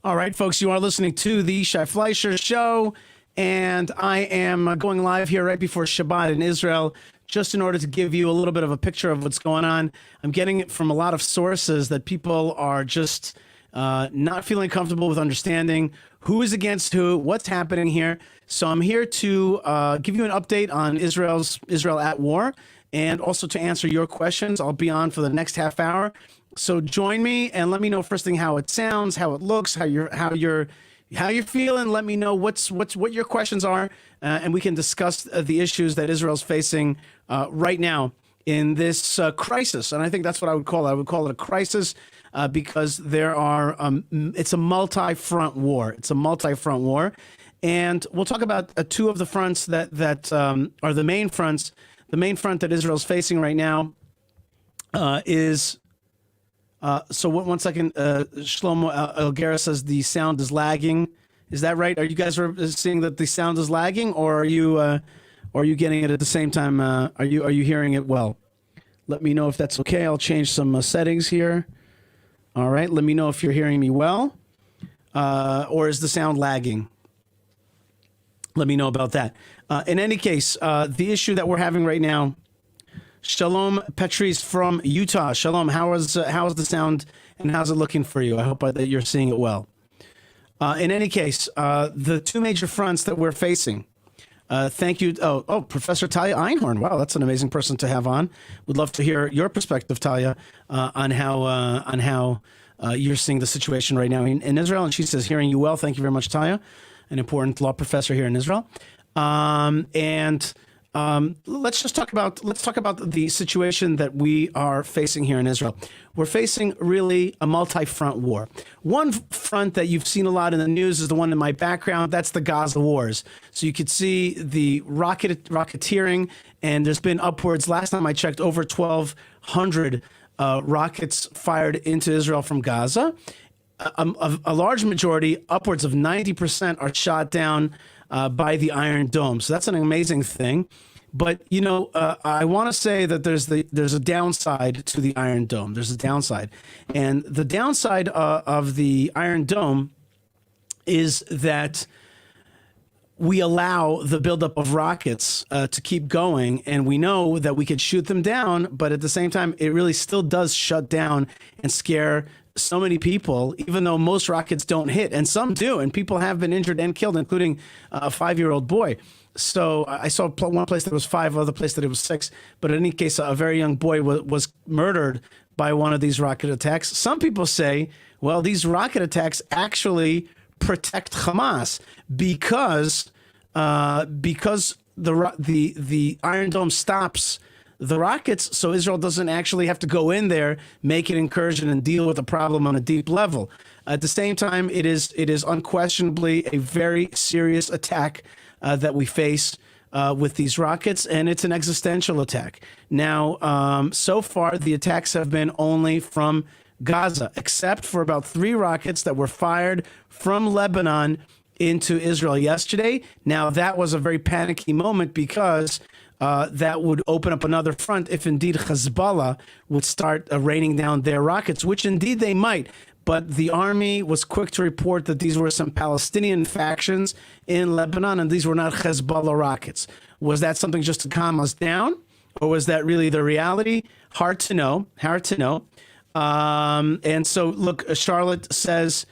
All right, folks, you are listening to the Shai Fleischer Show, and I am going live here right before Shabbat in Israel, just in order to give you a little bit of a picture of what's going on. I'm getting it from a lot of sources that people are just not feeling comfortable with understanding who is against who, what's happening here. So I'm here to give you an update on Israel at war, and also to answer your questions. I'll be on for the next half hour. So join me and let me know first thing how it sounds, how it looks, how you're feeling. Let me know what your questions are, and we can discuss the issues that Israel's facing right now in this crisis. And I think that's what I would call it. I would call it a crisis because there are it's a multi-front war. It's a multi-front war, and we'll talk about two of the fronts that are the main fronts. The main front that Israel's facing right now is. So one second, Shlomo Elgera says the sound is lagging. Is that right? Are you guys seeing that the sound is lagging, or are you getting it at the same time? Are you hearing it well? Let me know if that's okay. I'll change some settings here. All right. Let me know if you're hearing me well, or is the sound lagging? Let me know about that. In any case, the issue that we're having right now. Shalom, Patrice from Utah. Shalom, how is the sound and how's it looking for you? I hope that you're seeing it well. In any case, the two major fronts that we're facing. Thank you. Oh, Professor Talia Einhorn. Wow, that's an amazing person to have on. Would love to hear your perspective, Talia, on how you're seeing the situation right now in Israel. And she says, hearing you well. Thank you very much, Talia, an important law professor here in Israel. Let's talk about the situation that we are facing here in Israel. We're facing really a multi-front war. One front that you've seen a lot in the news is the one in my background. That's the Gaza wars. So you could see the rocketeering, and there's been upwards. Last time I checked, over 1,200 rockets fired into Israel from Gaza. A large majority, upwards of 90%, are shot down by the Iron Dome. So that's an amazing thing. But, I want to say that there's a downside to the Iron Dome. There's a downside. And the downside of the Iron Dome is that we allow the buildup of rockets to keep going. And we know that we could shoot them down, but at the same time, it really still does shut down and scare so many people, even though most rockets don't hit, and some do, and people have been injured and killed, including a 5-year-old boy. So I saw one place that was 5, other place that it was 6. But in any case, a very young boy was murdered by one of these rocket attacks. Some people say, well, these rocket attacks actually protect Hamas because the Iron Dome stops the rockets, so Israel doesn't actually have to go in there, make an incursion, and deal with the problem on a deep level. At the same time, it is unquestionably a very serious attack that we face with these rockets, and it's an existential attack. Now, so far, the attacks have been only from Gaza, except for about 3 rockets that were fired from Lebanon into Israel yesterday. Now, that was a very panicky moment because that would open up another front if indeed Hezbollah would start raining down their rockets, which indeed they might. But the army was quick to report that these were some Palestinian factions in Lebanon, and these were not Hezbollah rockets. Was that something just to calm us down, or was that really the reality? Hard to know. And so, look, Charlotte says,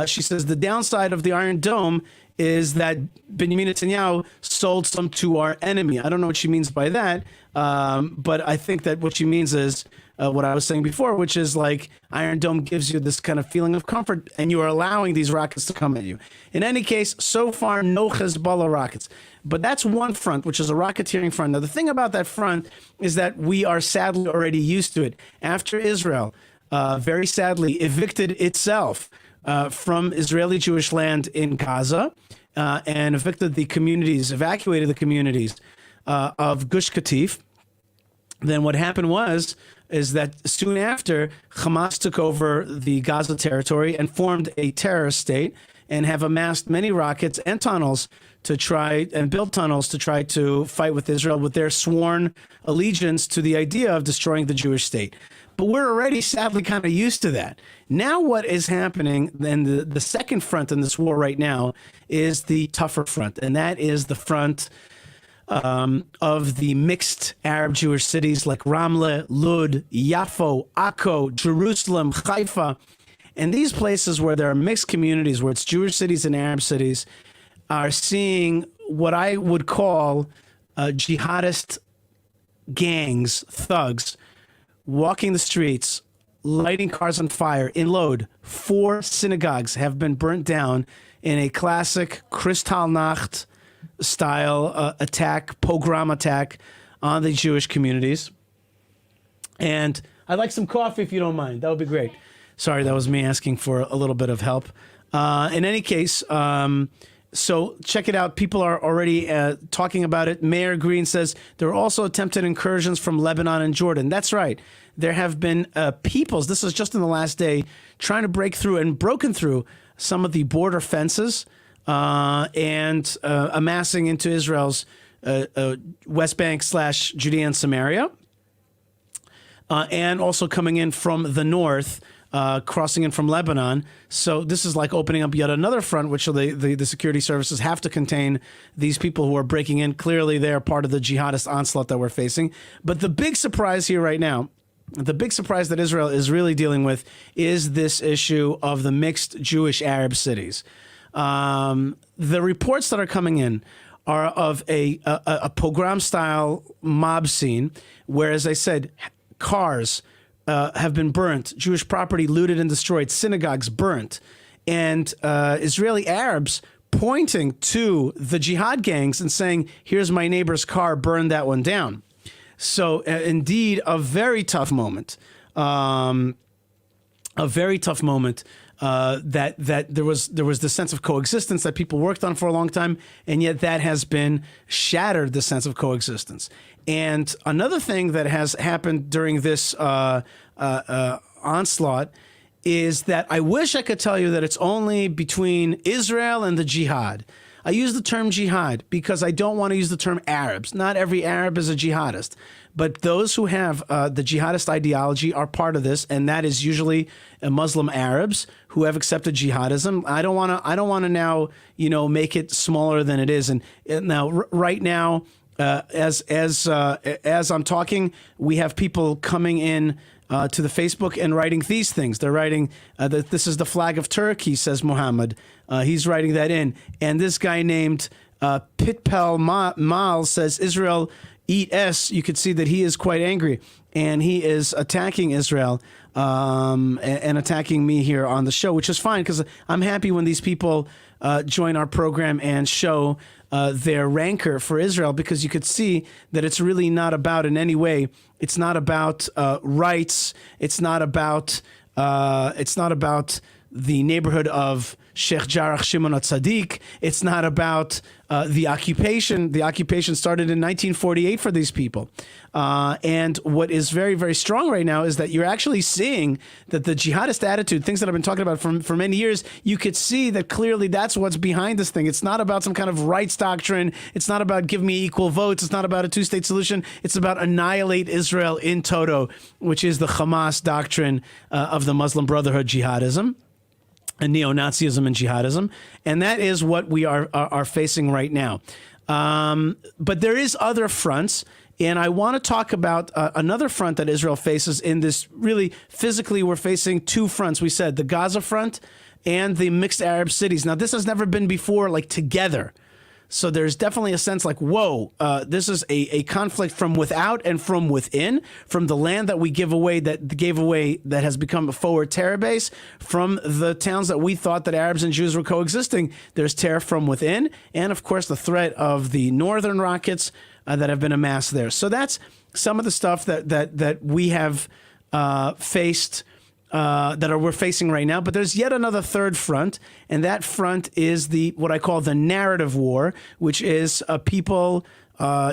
she says, the downside of the Iron Dome is that Benjamin Netanyahu sold some to our enemy. I don't know what she means by that, but I think that what she means is what I was saying before, which is like Iron Dome gives you this kind of feeling of comfort, and you are allowing these rockets to come at you. In any case, so far, no Hezbollah rockets. But that's one front, which is a rocketeering front. Now, the thing about that front is that we are sadly already used to it. After Israel, very sadly, evicted itself from Israeli Jewish land in Gaza and evacuated the communities of Gush Katif, then what happened is that soon after, Hamas took over the Gaza territory and formed a terrorist state and have amassed many rockets and tunnels to try and build tunnels to try to fight with Israel with their sworn allegiance to the idea of destroying the Jewish state. but we're already sadly kind of used to that. Now what is happening, then the second front in this war right now is the tougher front, and that is the front of the mixed Arab-Jewish cities like Ramle, Lud, Yafo, Akko, Jerusalem, Haifa, and these places where there are mixed communities, where it's Jewish cities and Arab cities, are seeing what I would call jihadist gangs, thugs, walking the streets, lighting cars on fire. In Lod, 4 synagogues have been burnt down in a classic Kristallnacht style attack, pogrom attack on the Jewish communities. And I'd like some coffee if you don't mind. That would be great. Sorry, that was me asking for a little bit of help. In any case, so check it out. People are already talking about it. Mayor Green says there are also attempted incursions from Lebanon and Jordan. That's right. There have been peoples, this is just in the last day, trying to break through and broken through some of the border fences and amassing into Israel's West Bank / Judea and Samaria. And also coming in from the north, crossing in from Lebanon. So this is like opening up yet another front, which the security services have to contain these people who are breaking in. Clearly, they are part of the jihadist onslaught that we're facing. But the big surprise here right now, the big surprise that Israel is really dealing with, is this issue of the mixed Jewish-Arab cities. The reports that are coming in are of a pogrom-style mob scene, where, as I said, cars have been burnt, Jewish property looted and destroyed, synagogues burnt, and Israeli Arabs pointing to the jihad gangs and saying, here's my neighbor's car, burn that one down. So indeed, a very tough moment, that there was the sense of coexistence that people worked on for a long time, and yet that has been shattered, the sense of coexistence. And another thing that has happened during this onslaught is that I wish I could tell you that it's only between Israel and the jihad. I use the term jihad because I don't want to use the term Arabs. Not every Arab is a jihadist, but those who have the jihadist ideology are part of this, and that is usually Muslim Arabs who have accepted jihadism. I don't want to now make it smaller than it is. And now, right now, as I'm talking, we have people coming in to the Facebook and writing these things. They're writing that this is the flag of Turkey, says Muhammad. He's writing that in. And this guy named Pitpel Mal says, Israel eat S. You could see that he is quite angry. And he is attacking Israel and attacking me here on the show, which is fine because I'm happy when these people join our program and show their rancor for Israel, because you could see that it's really not about, in any way, it's not about rights. It's not about the neighborhood of Sheikh Jarrah Shimon HaTzadik. It's not about the occupation. The occupation started in 1948 for these people. And what is very, very strong right now is that you're actually seeing that the jihadist attitude, things that I've been talking about for many years, you could see that clearly that's what's behind this thing. It's not about some kind of rights doctrine. It's not about give me equal votes. It's not about a two-state solution. It's about annihilate Israel in toto, which is the Hamas doctrine of the Muslim Brotherhood jihadism. And neo-Nazism and jihadism, and that is what we are facing right now. But there is other fronts, and I want to talk about another front that Israel faces in this. Really, physically, we're facing 2 fronts. We said the Gaza front and the mixed Arab cities. Now, this has never been before, like, together. So there's definitely a sense like, whoa, this is a conflict from without and from within, from the land that we gave away that has become a forward terror base, from the towns that we thought that Arabs and Jews were coexisting. There's terror from within, and of course the threat of the northern rockets that have been amassed there. So that's some of the stuff that we have faced. We're facing right now, but there's yet another third front, and that front is what I call the narrative war, which is people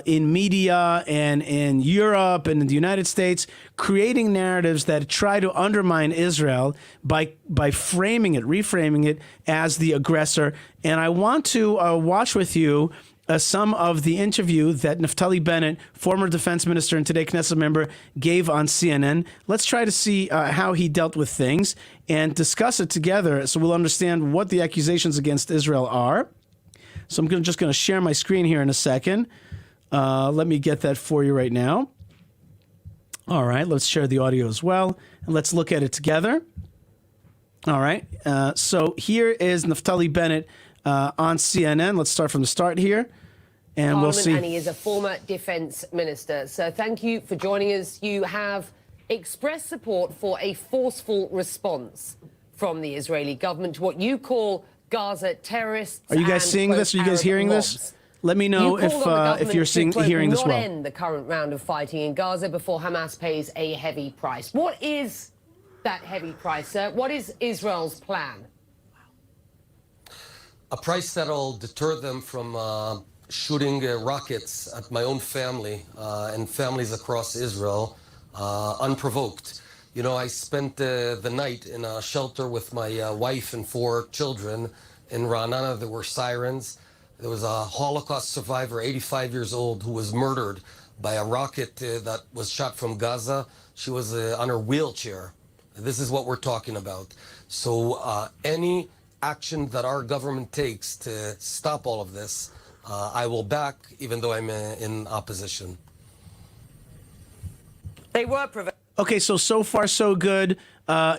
in media and in Europe and in the United States creating narratives that try to undermine Israel by reframing it as the aggressor. And I want to watch with you some of the interview that Naftali Bennett, former defense minister and today Knesset member, gave on CNN. Let's try to see how he dealt with things and discuss it together so we'll understand what the accusations against Israel are. So I'm just going to share my screen here in a second. Let me get that for you right now. All right, let's share the audio as well, and let's look at it together. All right, so here is Naftali Bennett on CNN. Let's start from the start here, and we'll see. And he is a former defense minister. So thank you for joining us. You have expressed support for a forceful response from the Israeli government to what you call Gaza terrorists. Are you guys seeing this? Are you guys hearing this? Let me know if you're hearing this well. End the current round of fighting in Gaza before Hamas pays a heavy price. What is that heavy price, sir? What is Israel's plan? A price that'll deter them from shooting rockets at my own family and families across Israel unprovoked. You know, I spent the night in a shelter with my wife and 4 children in Ra'anana. There were sirens. There was a Holocaust survivor, 85 years old, who was murdered by a rocket that was shot from Gaza. She was on her wheelchair. This is what we're talking about. So any action that our government takes to stop all of this, I will back, even though I'm in opposition. They were Okay, so far so good.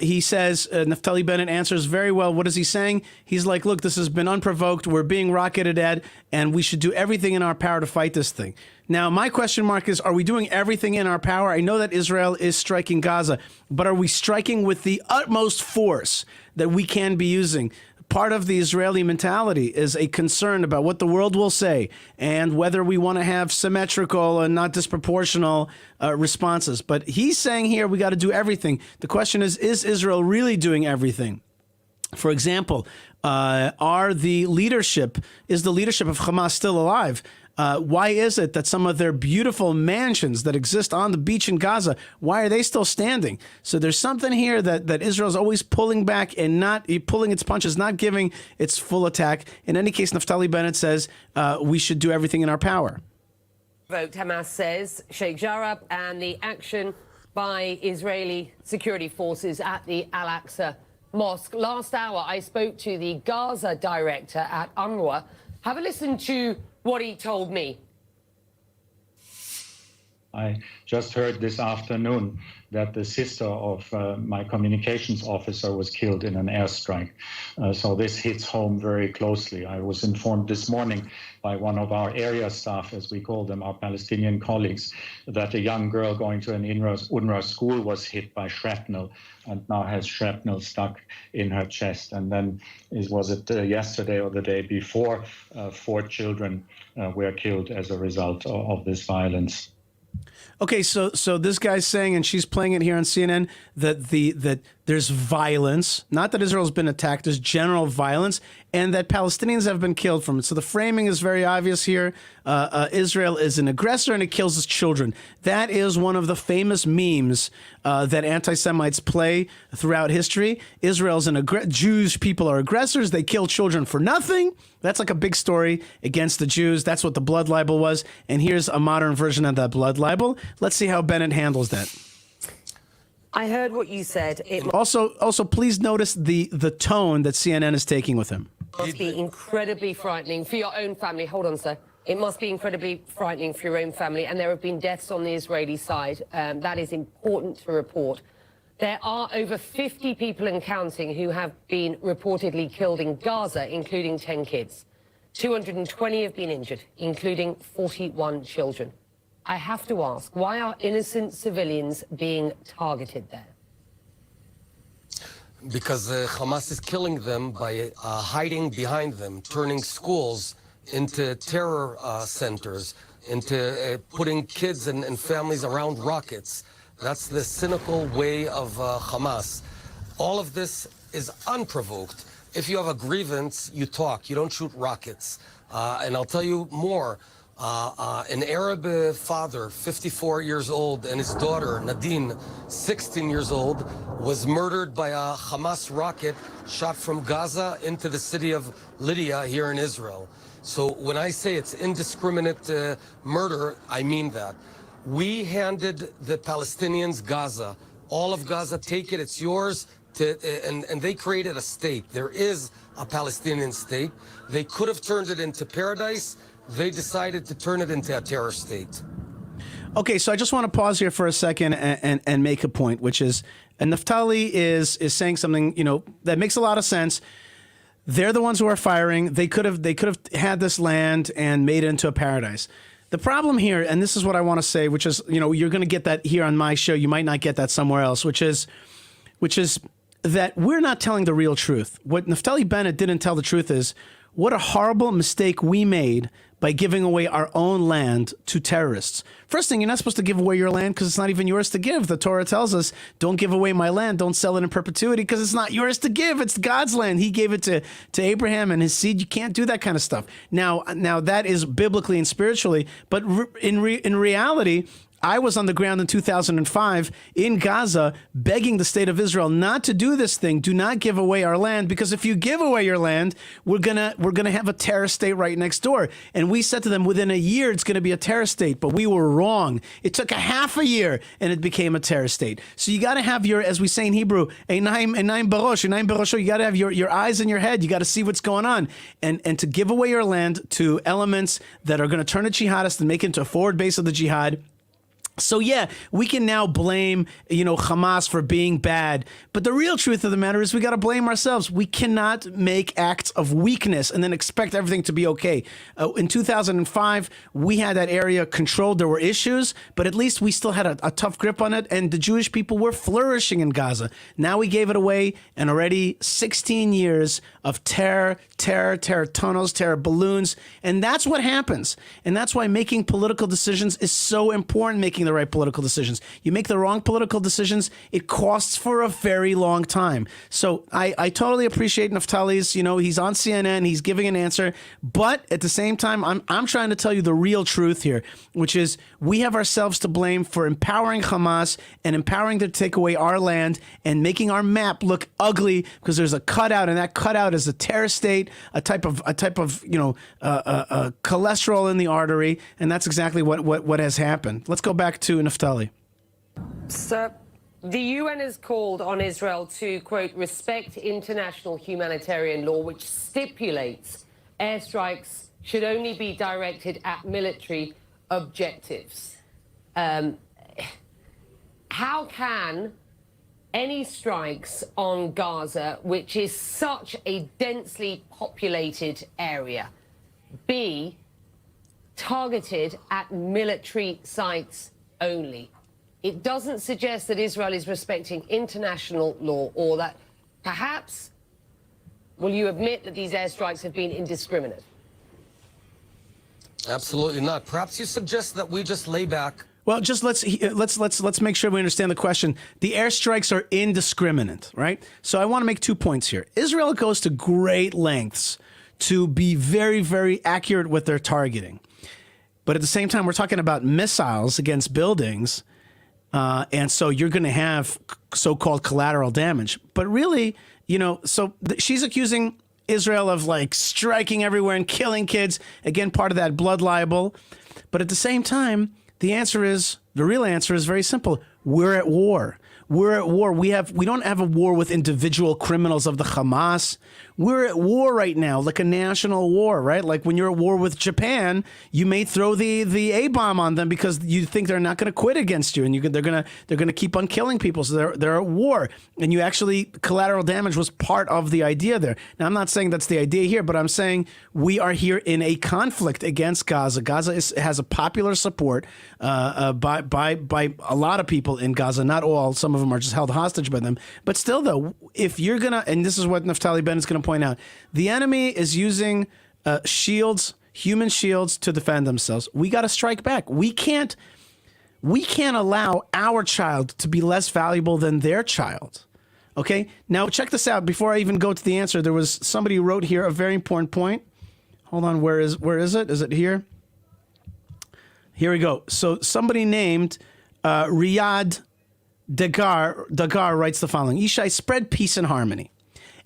He says, Naftali Bennett answers very well. What is he saying? He's like, look, this has been unprovoked. We're being rocketed at, and we should do everything in our power to fight this thing. Now, my question mark is, are we doing everything in our power? I know that Israel is striking Gaza, but are we striking with the utmost force that we can be using? Part of the Israeli mentality is a concern about what the world will say and whether we want to have symmetrical and not disproportional responses. But he's saying here we got to do everything. The question is Israel really doing everything? For example, is the leadership of Hamas still alive? Why is it that some of their beautiful mansions that exist on the beach in Gaza, why are they still standing? So there's something here that Israel's always pulling back and not pulling its punches, not giving its full attack. In any case, Naftali Bennett says we should do everything in our power. Hamas says Sheikh Jarrah and the action by Israeli security forces at the Al-Aqsa Mosque. Last hour, I spoke to the Gaza director at UNRWA. Have a listen to what he told me. I just heard this afternoon that the sister of my communications officer was killed in an airstrike. So this hits home very closely. I was informed this morning by one of our area staff, as we call them, our Palestinian colleagues, that a young girl going to an UNRWA school was hit by shrapnel and now has shrapnel stuck in her chest. And then, was it yesterday or the day before, 4 children were killed as a result of this violence. Okay, so this guy's saying, and she's playing it here on CNN, that there's violence, not that Israel's been attacked, there's general violence, and that Palestinians have been killed from it. So the framing is very obvious here. Israel is an aggressor and it kills its children. That is one of the famous memes that anti-Semites play throughout history. Israel's Jewish people are aggressors. They kill children for nothing. That's like a big story against the Jews. That's what the blood libel was. And here's a modern version of that blood libel. Let's see how Bennett handles that. I heard what you said. Also, please notice the tone that CNN is taking with him. It must be incredibly frightening for your own family. Hold on, sir. It must be incredibly frightening for your own family. And there have been deaths on the Israeli side. That is important to report. There are over 50 people and counting who have been reportedly killed in Gaza, including 10 kids. 220 have been injured, including 41 children. I have to ask, why are innocent civilians being targeted there? Because Hamas is killing them by hiding behind them, turning schools into terror centers, into putting kids and families around rockets. That's the cynical way of Hamas. All of this is unprovoked. If you have a grievance, you talk. You don't shoot rockets. And I'll tell you more. An Arab father, 54 years old, and his daughter, Nadine, 16 years old, was murdered by a Hamas rocket shot from Gaza into the city of Lydia here in Israel. So when I say it's indiscriminate murder, I mean that. We handed the Palestinians Gaza. All of Gaza, take it, it's yours. And they created a state. There is a Palestinian state. They could have turned it into paradise. They decided to turn it into a terror state. Okay, so I just want to pause here for a second and make a point, which is, and Naftali is saying something, that makes a lot of sense. They're the ones who are firing. They could have had this land and made it into a paradise. The problem here, and this is what I want to say, which is, you're going to get that here on my show. You might not get that somewhere else, which is that we're not telling the real truth. What Naftali Bennett didn't tell the truth is what a horrible mistake we made by giving away our own land to terrorists. First thing, you're not supposed to give away your land because it's not even yours to give. The Torah tells us, don't give away my land, don't sell it in perpetuity because it's not yours to give. It's God's land. He gave it to Abraham and his seed. You can't do that kind of stuff. Now that is biblically and spiritually, but in reality, I was on the ground in 2005 in Gaza begging the state of Israel not to do this thing. Do not give away our land, because if you give away your land, we're gonna have a terror state right next door. And we said to them, within a year, it's going to be a terror state. But we were wrong. It took a half a year and it became a terror state. So you got to have your, as we say in Hebrew, einayim barosh. You got to have your eyes in your head. You got to see what's going on. And to give away your land to elements that are going to turn a jihadist and make it into a forward base of the jihad. So yeah, we can now blame, Hamas for being bad. But the real truth of the matter is we got to blame ourselves. We cannot make acts of weakness and then expect everything to be okay. In 2005, we had that area controlled. There were issues, but at least we still had a tough grip on it. And the Jewish people were flourishing in Gaza. Now we gave it away, and already 16 years of terror tunnels, terror balloons. And that's what happens. And that's why making political decisions is so important, making the right political decisions. You make the wrong political decisions, it costs for a very long time. So I totally appreciate Naftali's, he's on CNN, he's giving an answer, but at the same time, I'm trying to tell you the real truth here, which is we have ourselves to blame for empowering Hamas and empowering them to take away our land and making our map look ugly because there's a cutout, and that cutout is a terror state, a type of cholesterol in the artery, and that's exactly what has happened. Let's go back to Naftali. Sir, the UN has called on Israel to, quote, respect international humanitarian law, which stipulates airstrikes should only be directed at military objectives. How can any strikes on Gaza, which is such a densely populated area, be targeted at military sites only? It doesn't suggest that Israel is respecting international law, or that perhaps, will you admit that these airstrikes have been indiscriminate? Absolutely not. Perhaps you suggest that we just lay back. Well, just let's make sure we understand the question. The airstrikes are indiscriminate, right? So I want to make 2 points here. Israel goes to great lengths to be very, very accurate with their targeting. But at the same time, we're talking about missiles against buildings. And so you're going to have so-called collateral damage. But really, she's accusing Israel of striking everywhere and killing kids. Again, part of that blood libel. But at the same time, the real answer is very simple. We're at war. We're at war. We don't have a war with individual criminals of the Hamas. We're at war right now, like a national war, right? Like when you're at war with Japan, you may throw the A-bomb on them because you think they're not going to quit against you, and they're going to keep on killing people. So they're at war, and collateral damage was part of the idea there. Now, I'm not saying that's the idea here, but I'm saying we are here in a conflict against Gaza. Gaza has a popular support by a lot of people in Gaza, not all. Some of them are just held hostage by them. But still, though, if you're going to, and this is what Naftali Bennett's going to point out, the enemy is using shields, human shields, to defend themselves. We got to strike back. We can't allow our child to be less valuable than their child. Okay? Now, check this out. Before I even go to the answer, there was somebody who wrote here a very important point. Hold on. Where is it? Is it here? Here we go. So somebody named Riyad Dagar writes the following. Yishai, spread peace and harmony.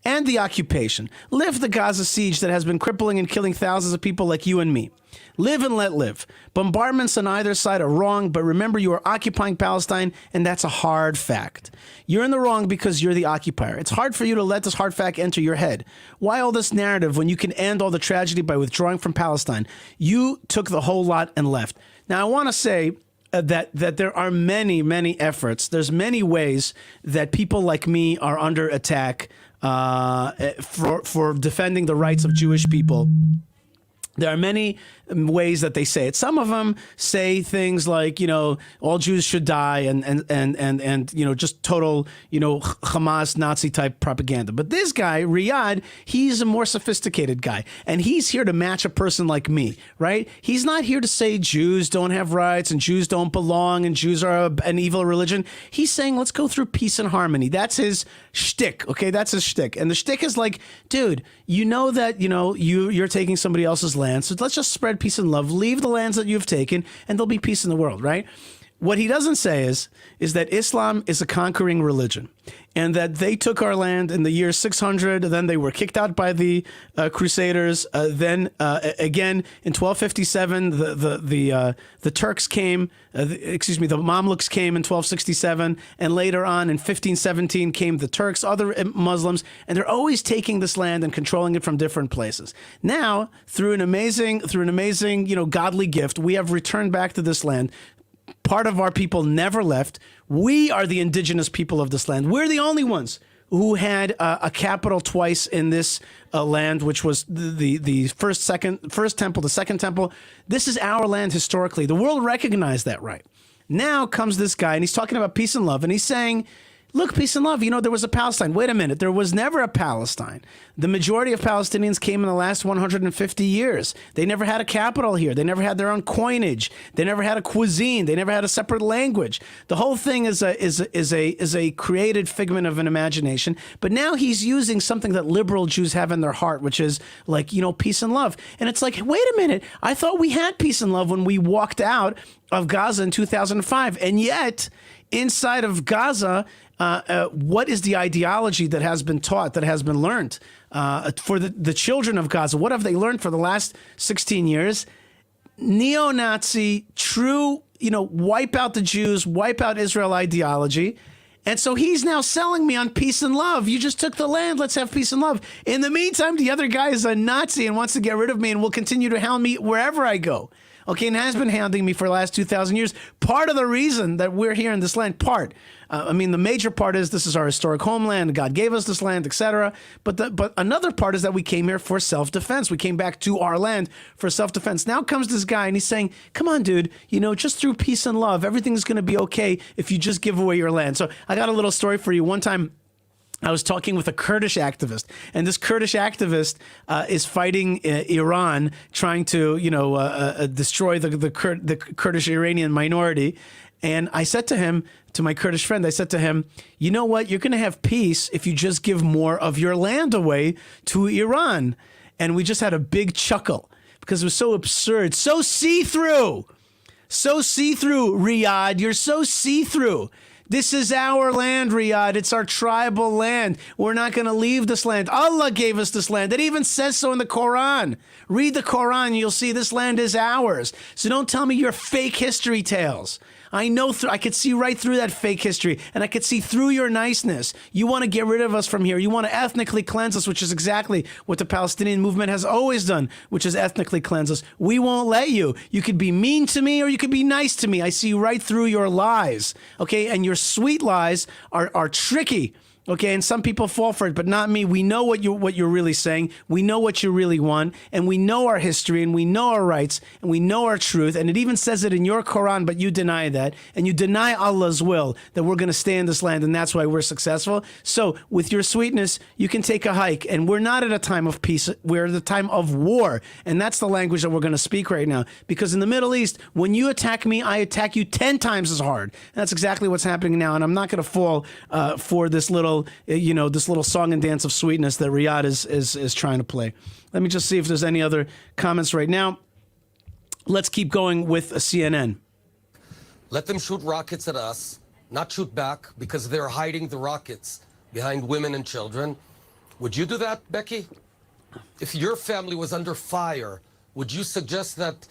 and the occupation. Lift the Gaza siege that has been crippling and killing thousands of people like you and me. Live and let live. Bombardments on either side are wrong, but remember you are occupying Palestine, and that's a hard fact. You're in the wrong because you're the occupier. It's hard for you to let this hard fact enter your head. Why all this narrative when you can end all the tragedy by withdrawing from Palestine? You took the whole lot and left. Now, I want to say that there are many efforts. There's many ways that people like me are under attack for defending the rights of Jewish people. There are many ways that they say it. Some of them say things like, all Jews should die and just total, Hamas Nazi type propaganda. But this guy, Riyadh, he's a more sophisticated guy. And he's here to match a person like me, right? He's not here to say Jews don't have rights and Jews don't belong and Jews are an evil religion. He's saying, let's go through peace and harmony. That's his shtick, okay? That's his shtick. And the shtick is like, dude, you know that, you're taking somebody else's land. So let's just spread peace and love. Leave the lands that you've taken, and there'll be peace in the world, right? What he doesn't say is that Islam is a conquering religion, and that they took our land in the year 600. Then they were kicked out by the Crusaders. Then again in 1257, the Turks came. The Mamluks came in 1267, and later on in 1517 came the Turks, other Muslims, and they're always taking this land and controlling it from different places. Now, through an amazing, godly gift, we have returned back to this land. Part of our people never left. We are the indigenous people of this land. We're the only ones who had a capital twice in this land, which was the first temple, the second temple. This is our land historically. The world recognized that right. Now comes this guy, and he's talking about peace and love, and he's saying, look, peace and love, there was a Palestine. Wait a minute, there was never a Palestine. The majority of Palestinians came in the last 150 years. They never had a capital here. They never had their own coinage. They never had a cuisine. They never had a separate language. The whole thing is a created figment of an imagination. But now he's using something that liberal Jews have in their heart, which is like, peace and love. And it's like, wait a minute, I thought we had peace and love when we walked out of Gaza in 2005. And yet, inside of Gaza, what is the ideology that has been taught, that has been learned for the children of Gaza? What have they learned for the last 16 years? Neo-Nazi, true, wipe out the Jews, wipe out Israel ideology. And so he's now selling me on peace and love. You just took the land. Let's have peace and love. In the meantime, the other guy is a Nazi and wants to get rid of me and will continue to hound me wherever I go. Okay, and has been hounding me for the last 2,000 years. Part of the reason that we're here in this land, the major part is this is our historic homeland. God gave us this land, etc. But another part is that we came here for self-defense. We came back to our land for self-defense. Now comes this guy and he's saying, come on, dude, just through peace and love, everything's going to be okay if you just give away your land. So I got a little story for you. One time, I was talking with a Kurdish activist, and this Kurdish activist is fighting Iran, trying to, destroy the Kurdish Iranian minority. And I said to him, to my Kurdish friend, I said to him, you know what? You're going to have peace if you just give more of your land away to Iran. And we just had a big chuckle because it was so absurd, so see-through, Riyadh. You're so see-through. This is our land, Riyadh. It's our tribal land. We're not going to leave this land. Allah gave us this land. It even says so in the Quran. Read the Quran. You'll see this land is ours. So don't tell me your fake history tales. I know I could see right through that fake history, and I could see through your niceness. You want to get rid of us from here. You want to ethnically cleanse us, which is exactly what the Palestinian movement has always done, which is ethnically cleanse us. We won't let you. You could be mean to me or you could be nice to me. I see right through your lies, okay? And your sweet lies are tricky. Okay, and some people fall for it, but not me. We know what you're really saying. We know what you really want, and we know our history, and we know our rights, and we know our truth. And it even says it in your Quran, but you deny that, and you deny Allah's will that we're going to stay in this land, and that's why we're successful. So, with your sweetness, you can take a hike, and we're not at a time of peace. We're at a time of war, and that's the language that we're going to speak right now. Because in the Middle East, when you attack me, I attack you 10 times as hard. And that's exactly what's happening now, and I'm not going to fall for this little song and dance of sweetness that Riyadh is trying to play. Let me just see if there's any other comments right now. Let's keep going with CNN. Let them shoot rockets at us, not shoot back, because they're hiding the rockets behind women and children. Would you do that, Becky? If your family was under fire, would you suggest that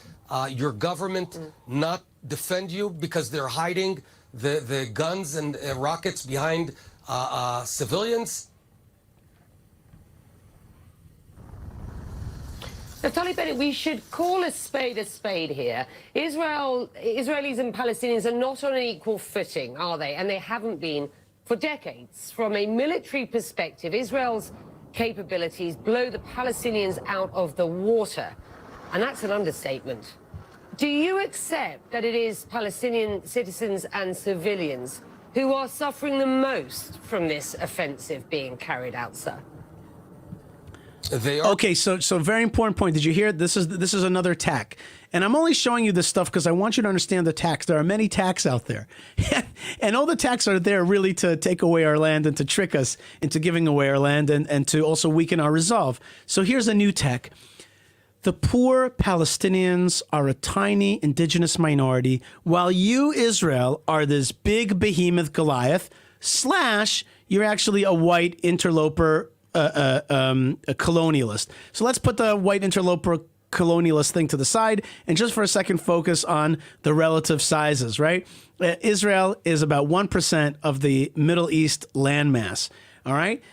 your government not defend you because they're hiding the guns and rockets behind civilians? Naftali Bennett, we should call a spade here. Israelis and Palestinians are not on an equal footing, are they? And they haven't been for decades. From a military perspective, Israel's capabilities blow the Palestinians out of the water. And that's an understatement. Do you accept that it is Palestinian citizens and civilians who are suffering the most from this offensive being carried out, sir? They are. Okay, so very important point. Did you hear it? This is another tack. And I'm only showing you this stuff because I want you to understand the tax. There are many tax out there. And all the tax are there really to take away our land and to trick us into giving away our land and to also weaken our resolve. So here's a new tack. The poor Palestinians are a tiny indigenous minority, while you, Israel, are this big behemoth Goliath, / you're actually a white interloper a colonialist. So let's put the white interloper colonialist thing to the side and just for a second focus on the relative sizes, right? Israel is about 1% of the Middle East landmass, all right?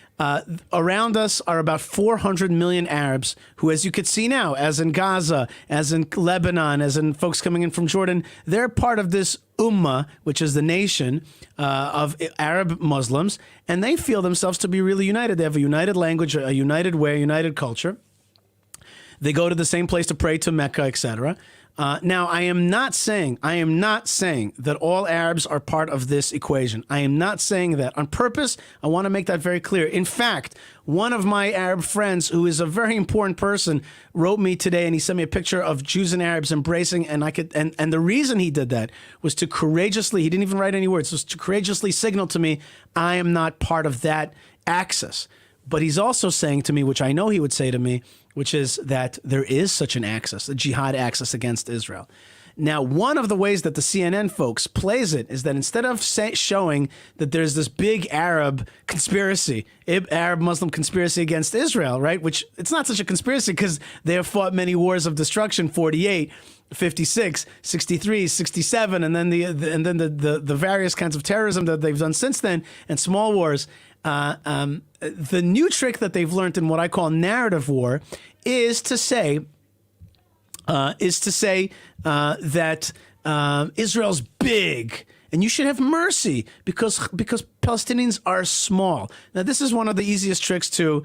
Around us are about 400 million Arabs who, as you could see now, as in Gaza, as in Lebanon, as in folks coming in from Jordan, they're part of this Ummah, which is the nation of Arab Muslims, and they feel themselves to be really united. They have a united language, a united way, a united culture. They go to the same place to pray to Mecca, etc. Now, I am not saying that all Arabs are part of this equation. I am not saying that on purpose. I want to make that very clear. In fact, one of my Arab friends, who is a very important person, wrote me today and he sent me a picture of Jews and Arabs embracing, and the reason he did that was to courageously, he didn't even write any words, was to courageously signal to me, I am not part of that axis. But he's also saying to me, which I know he would say to me, which is that there is such an axis, a jihad axis against Israel. Now, one of the ways that the CNN folks plays it is that instead of showing that there's this big Arab conspiracy, Arab Muslim conspiracy against Israel, right? Which it's not such a conspiracy because they have fought many wars of destruction, 48, 56, 63, 67, and then the various kinds of terrorism that they've done since then, and small wars. The new trick that they've learned in what I call narrative war is to say that Israel's big and you should have mercy because Palestinians are small. Now, this is one of the easiest tricks to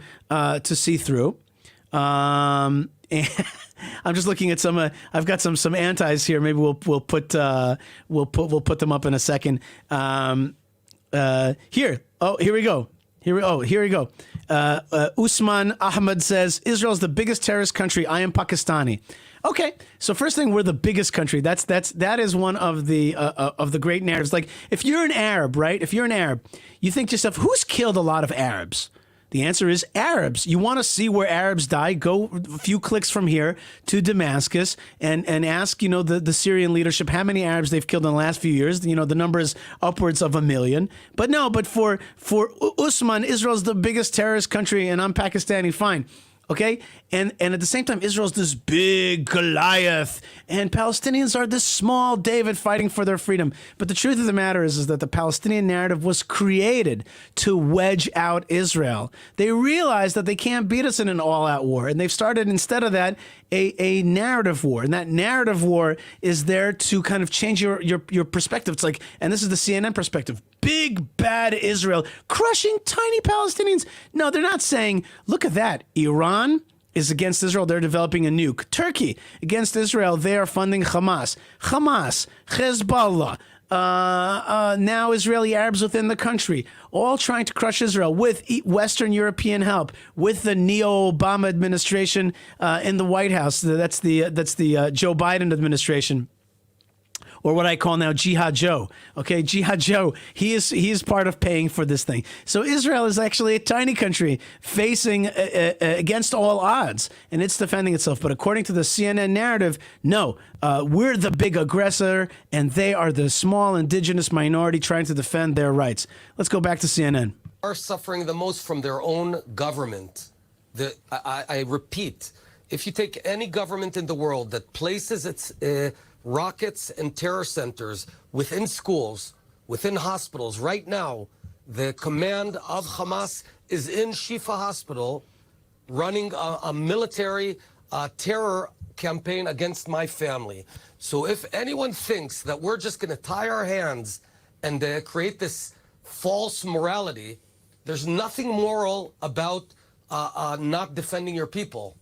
see through. And I'm just looking at some. I've got some antis here. Maybe we'll put them up in a second. Here. Oh, here we go. Here we go. Usman Ahmed says, Israel's the biggest terrorist country. I am Pakistani. Okay, so first thing, we're the biggest country. That is one of the great narratives. Like, if you're an Arab, right? If you're an Arab, you think to yourself, who's killed a lot of Arabs? The answer is Arabs. You want to see where Arabs die? Go a few clicks from here to Damascus and ask, the Syrian leadership how many Arabs they've killed in the last few years. The number is upwards of 1 million. But for Usman, Israel's the biggest terrorist country, and I'm Pakistani. Fine. Okay, and at the same time, Israel's this big Goliath, and Palestinians are this small David fighting for their freedom. But the truth of the matter is that the Palestinian narrative was created to wedge out Israel. They realized that they can't beat us in an all-out war, and they've started, instead of that, a narrative war. And that narrative war is there to kind of change your perspective. It's like, and this is the CNN perspective, big, bad Israel crushing tiny Palestinians. No, they're not saying, look at that. Iran is against Israel. They're developing a nuke. Turkey against Israel. They are funding Hamas. Hezbollah. Now Israeli Arabs within the country, all trying to crush Israel with Western European help, with the neo-Obama administration in the White House. That's the Joe Biden administration. Or what I call now Jihad Joe. Okay, Jihad Joe, he is part of paying for this thing. So Israel is actually a tiny country facing against all odds, and it's defending itself. But according to the CNN narrative, no, we're the big aggressor, and they are the small indigenous minority trying to defend their rights. Let's go back to CNN. are suffering the most from their own government. I repeat, if you take any government in the world that places its rockets and terror centers within schools, within hospitals, right now, the command of Hamas is in Shifa Hospital running a military terror campaign against my family. So if anyone thinks that we're just going to tie our hands and create this false morality, there's nothing moral about not defending your people.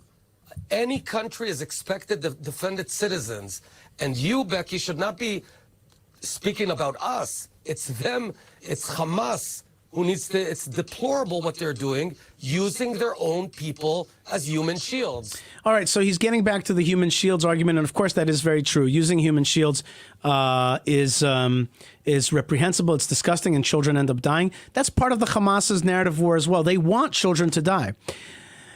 Any country is expected to defend its citizens. And you, Becky, should not be speaking about us. It's them, it's Hamas who needs to, it's deplorable what they're doing, using their own people as human shields. All right, so he's getting back to the human shields argument, and of course that is very true. Using human shields is reprehensible, it's disgusting, and children end up dying. That's part of the Hamas's narrative war as well. They want children to die.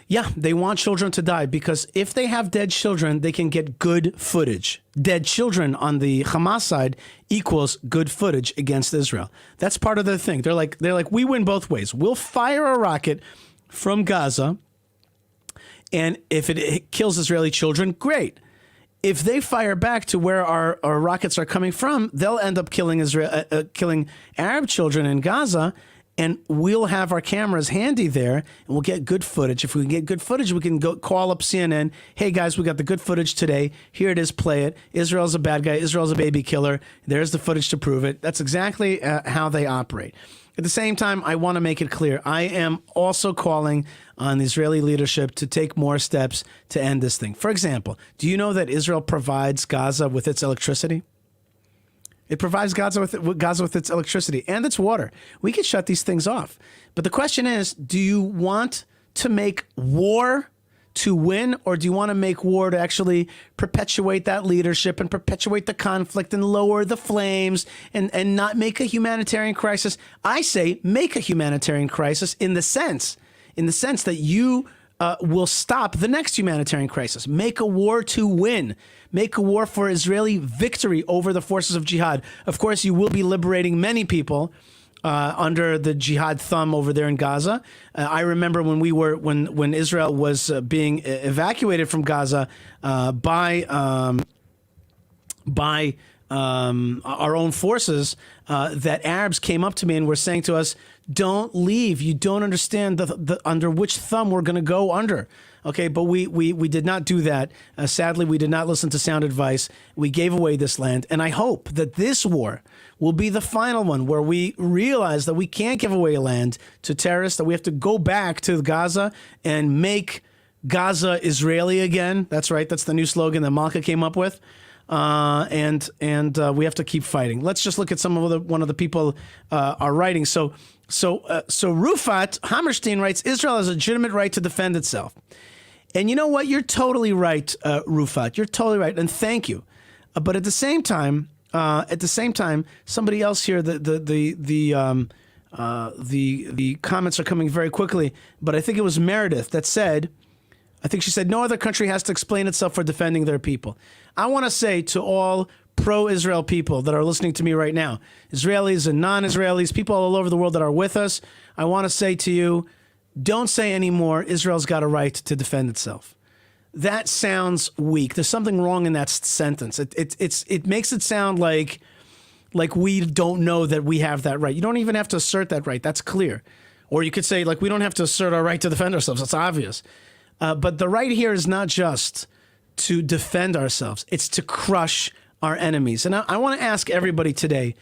Yeah, they want children to die because if they have dead children, they can get good footage. Dead children on the Hamas side equals good footage against Israel. That's part of their thing. They're like, we win both ways. We'll fire a rocket from Gaza, and if it kills Israeli children, great. If they fire back to where our rockets are coming from, they'll end up killing killing Arab children in Gaza. And we'll have our cameras handy there, and we'll get good footage. If we can get good footage, we can go call up CNN. Hey, guys, we got the good footage today. Here it is. Play it. Israel's a bad guy. Israel's a baby killer. There's the footage to prove it. That's exactly how they operate. At the same time, I want to make it clear. I am also calling on the Israeli leadership to take more steps to end this thing. For example, do you know that Israel provides Gaza with its electricity? It provides Gaza with its electricity and its water. We could shut these things off. But the question is, do you want to make war to win, or do you want to make war to actually perpetuate that leadership and perpetuate the conflict and lower the flames and not make a humanitarian crisis? I say make a humanitarian crisis in the sense that you will stop the next humanitarian crisis. Make a war to win. Make a war for Israeli victory over the forces of jihad. Of course, you will be liberating many people under the jihad thumb over there in Gaza. I remember when Israel was being evacuated from Gaza by our own forces, that Arabs came up to me and were saying to us, "Don't leave. You don't understand the under which thumb we're going to go under." Okay, but we did not do that. Sadly, we did not listen to sound advice. We gave away this land, and I hope that this war will be the final one where we realize that we can't give away land to terrorists, that we have to go back to Gaza and make Gaza Israeli again. That's right. That's the new slogan that Malka came up with. And we have to keep fighting. Let's just look at one of the people are writing. So Rufat Hammerstein writes, Israel has a legitimate right to defend itself. And you know what? You're totally right, Rufat. You're totally right, and thank you. But at the same time, somebody else here, the comments are coming very quickly. But I think it was Meredith that said, I think she said, no other country has to explain itself for defending their people. I want to say to all pro-Israel people that are listening to me right now, Israelis and non-Israelis, people all over the world that are with us, I want to say to you, don't say anymore, Israel's got a right to defend itself. That sounds weak. There's something wrong in that sentence. It makes it sound like we don't know that we have that right. You don't even have to assert that right. That's clear. Or you could say, we don't have to assert our right to defend ourselves. That's obvious. But the right here is not just to defend ourselves. It's to crush our enemies. And I want to ask everybody today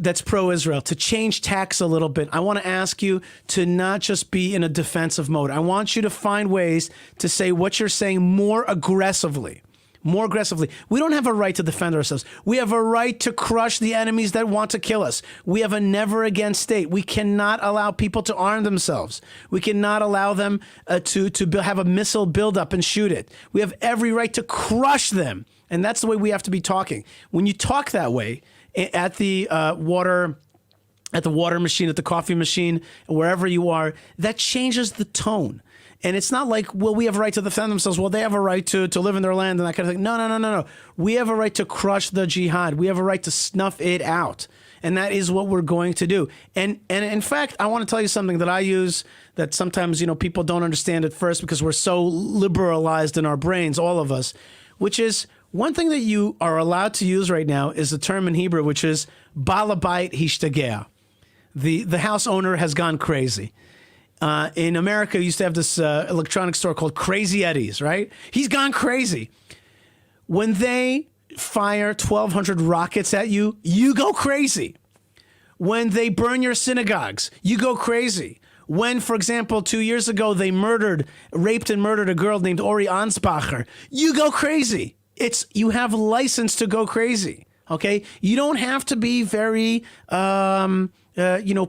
that's pro-Israel to change tacks a little bit. I want to ask you to not just be in a defensive mode. I want you to find ways to say what you're saying more aggressively. More aggressively. We don't have a right to defend ourselves. We have a right to crush the enemies that want to kill us. We have a never again state. We cannot allow people to arm themselves. We cannot allow them to have a missile buildup and shoot it. We have every right to crush them. And that's the way we have to be talking. When you talk that way at the water at the water machine, at the coffee machine, wherever you are, that changes the tone. And it's not like, well, we have a right to defend themselves. Well, they have a right to live in their land and that kind of thing. No. We have a right to crush the jihad. We have a right to snuff it out. And that is what we're going to do. And in fact, I want to tell you something that I use that sometimes, people don't understand at first because we're so liberalized in our brains, all of us, which is one thing that you are allowed to use right now is a term in Hebrew, which is balabait hishtagea. The house owner has gone crazy. In America, we used to have this electronic store called Crazy Eddie's, right? He's gone crazy. When they fire 1,200 rockets at you, you go crazy. When they burn your synagogues, you go crazy. When, for example, 2 years ago, they raped and murdered a girl named Ori Ansbacher, you go crazy. You have license to go crazy, okay? You don't have to be very...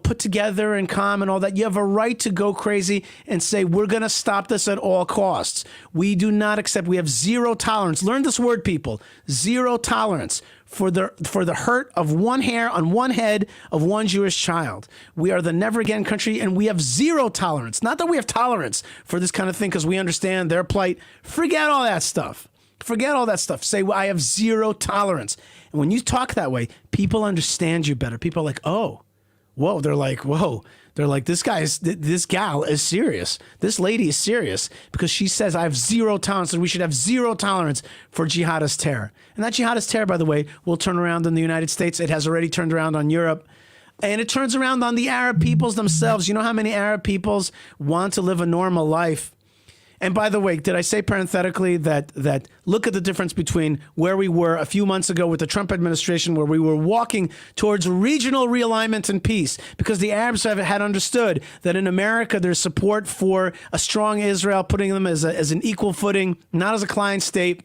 put together and calm and all that. You have a right to go crazy and say, we're going to stop this at all costs. We do not accept. We have zero tolerance. Learn this word, people. Zero tolerance for the hurt of one hair on one head of one Jewish child. We are the never again country, and we have zero tolerance. Not that we have tolerance for this kind of thing because we understand their plight. Forget all that stuff. Forget all that stuff. Say, well, I have zero tolerance. And when you talk that way, people understand you better. People are like, oh, whoa, they're like, this gal is serious. This lady is serious because she says I have zero tolerance and we should have zero tolerance for jihadist terror. And that jihadist terror, by the way, will turn around in the United States. It has already turned around on Europe. And it turns around on the Arab peoples themselves. You know how many Arab peoples want to live a normal life? And by the way, did I say parenthetically that look at the difference between where we were a few months ago with the Trump administration, where we were walking towards regional realignment and peace, because the Arabs had understood that in America there's support for a strong Israel, putting them as an equal footing, not as a client state,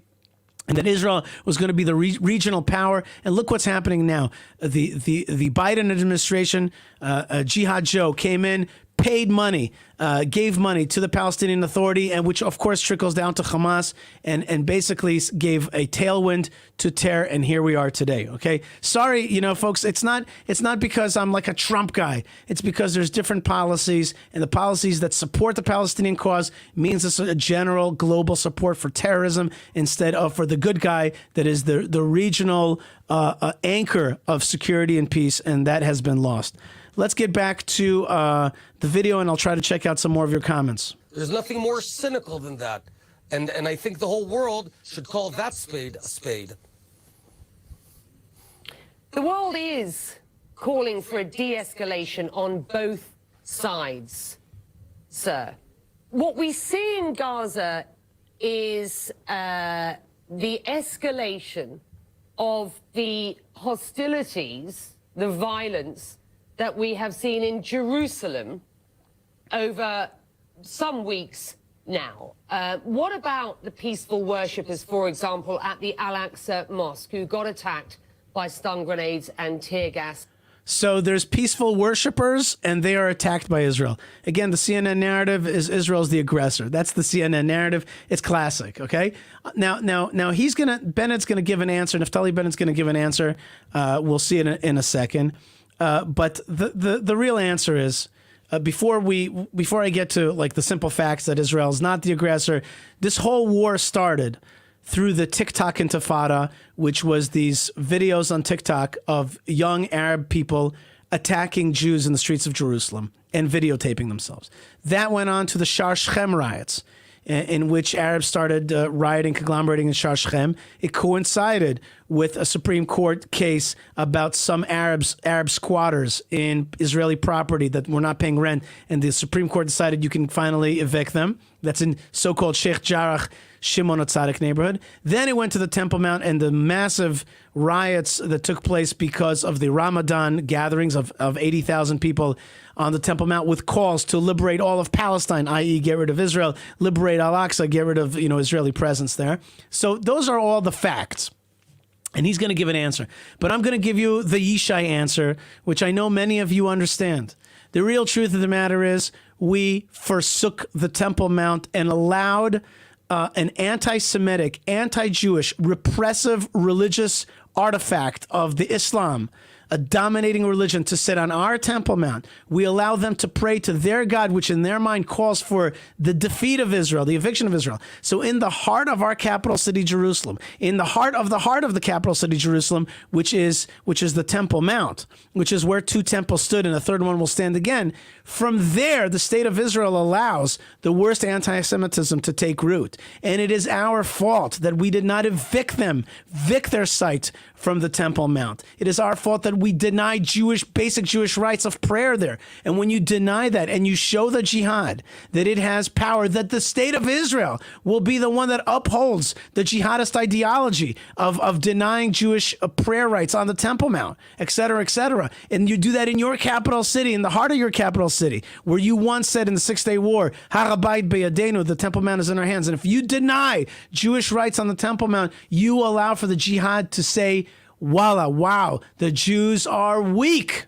and that Israel was going to be the regional power. And look what's happening now. The Biden administration, Jihad Joe, came in, paid money, gave money to the Palestinian Authority, and which of course trickles down to Hamas, and basically gave a tailwind to terror. And here we are today. Okay, sorry, folks, it's not because I'm like a Trump guy. It's because there's different policies, and the policies that support the Palestinian cause means it's a general global support for terrorism instead of for the good guy that is the regional anchor of security and peace, and that has been lost. Let's get back to the video, and I'll try to check out some more of your comments. There's nothing more cynical than that. And I think the whole world should call that spade a spade. The world is calling for a de-escalation on both sides, sir. What we see in Gaza is the escalation of the hostilities, the violence that we have seen in Jerusalem over some weeks now. What about the peaceful worshippers, for example, at the Al-Aqsa Mosque, who got attacked by stun grenades and tear gas? So there's peaceful worshipers, and they are attacked by Israel. Again, the CNN narrative is Israel's the aggressor. That's the CNN narrative. It's classic, okay? Now, Bennett's gonna give an answer. Naftali Bennett's gonna give an answer. We'll see it in a second. But the real answer is, before I get to like the simple facts that Israel is not the aggressor, this whole war started through the TikTok intifada, which was these videos on TikTok of young Arab people attacking Jews in the streets of Jerusalem and videotaping themselves. That went on to the Shar Shechem riots, in which Arabs started rioting, conglomerating in Shar Shechem. It coincided with a Supreme Court case about some Arab squatters in Israeli property that were not paying rent, and the Supreme Court decided you can finally evict them. That's in so-called Sheikh Jarrah, Shimon HaTzadik neighborhood. Then it went to the Temple Mount and the massive riots that took place because of the Ramadan gatherings of 80,000 people on the Temple Mount with calls to liberate all of Palestine, i.e. get rid of Israel, liberate Al-Aqsa, get rid of Israeli presence there. So those are all the facts. And he's going to give an answer. But I'm going to give you the Yishai answer, which I know many of you understand. The real truth of the matter is we forsook the Temple Mount and allowed an anti-Semitic, anti-Jewish, repressive religious artifact of the Islam, a dominating religion to sit on our Temple Mount. We allow them to pray to their God, which in their mind calls for the defeat of Israel, the eviction of Israel. So in the heart of our capital city, Jerusalem, in the heart of the capital city, Jerusalem, which is the Temple Mount, which is where two temples stood and a third one will stand again. From there, the state of Israel allows the worst anti-Semitism to take root. And it is our fault that we did not evict their site from the Temple Mount. It is our fault that we deny basic Jewish rights of prayer there. And when you deny that and you show the jihad that it has power, that the state of Israel will be the one that upholds the jihadist ideology of denying Jewish prayer rights on the Temple Mount, et cetera, and you do that in your capital city, in the heart of your capital city, where you once said in the Six-Day War, Har HaBayit Beyadenu, the Temple Mount is in our hands. And if you deny Jewish rights on the Temple Mount, you allow for the jihad to say, voila, wow, the Jews are weak,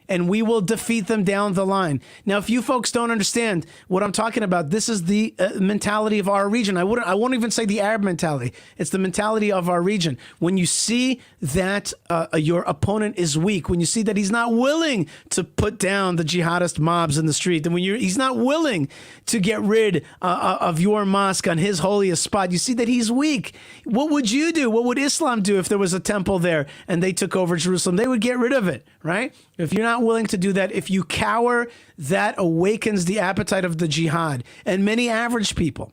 and we will defeat them down the line. Now, if you folks don't understand what I'm talking about, this is the mentality of our region. I won't even say the Arab mentality. It's the mentality of our region. When you see that your opponent is weak, when you see that he's not willing to put down the jihadist mobs in the street, and when he's not willing to get rid of your mosque on his holiest spot, you see that he's weak. What would you do? What would Islam do if there was a temple there and they took over Jerusalem? They would get rid of it, right? If you're not willing to do that, if you cower, that awakens the appetite of the jihad. And many average people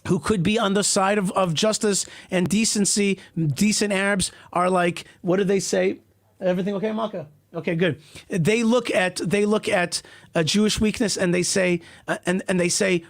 who could be on the side of justice and decency, decent Arabs, are like, what do they say? Everything okay, Malka? Okay, good. They look at a Jewish weakness and they say,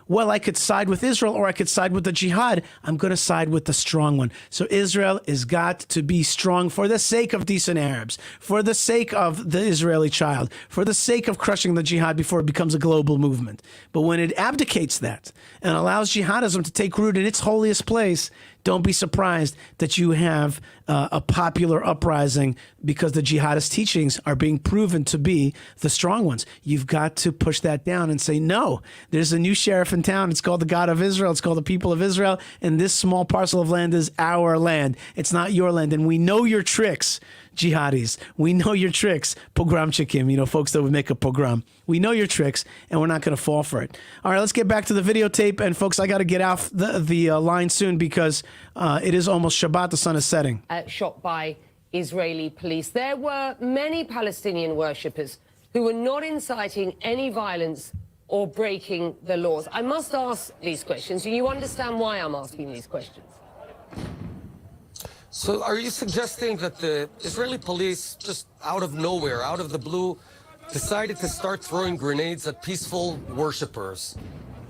well, I could side with Israel or I could side with the jihad. I'm going to side with the strong one. So Israel has got to be strong for the sake of decent Arabs, for the sake of the Israeli child, for the sake of crushing the jihad before it becomes a global movement. But when it abdicates that and allows jihadism to take root in its holiest place, don't be surprised that you have a popular uprising because the jihadist teachings are being proven to be the strong ones. You've got to push that down and say, no, there's a new sheriff in town. It's called the God of Israel. It's called the people of Israel. And this small parcel of land is our land. It's not your land. And we know your tricks, jihadis. We know your tricks, pogromchikim, folks that would make a pogrom. We know your tricks, and we're not going to fall for it. All right, let's get back to the videotape. And folks, I got to get off the line soon because it is almost Shabbat. The sun is setting. Shot by Israeli police. There were many Palestinian worshippers who were not inciting any violence or breaking the laws. I must ask these questions. Do you understand why I'm asking these questions? So are you suggesting that the Israeli police, just out of nowhere, out of the blue, decided to start throwing grenades at peaceful worshipers?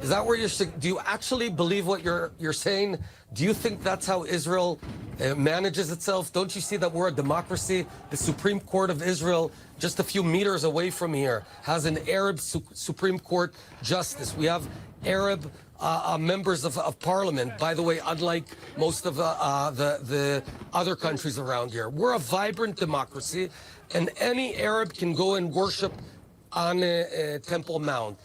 Is that where do you actually believe what you're saying? Do you think that's how Israel manages itself? Don't you see that we're a democracy? The Supreme Court of Israel, just a few meters away from here, has an Arab Supreme Court justice. We have Arab members of parliament, by the way, unlike most of the other countries around here. We're a vibrant democracy, and any Arab can go and worship on a Temple Mount.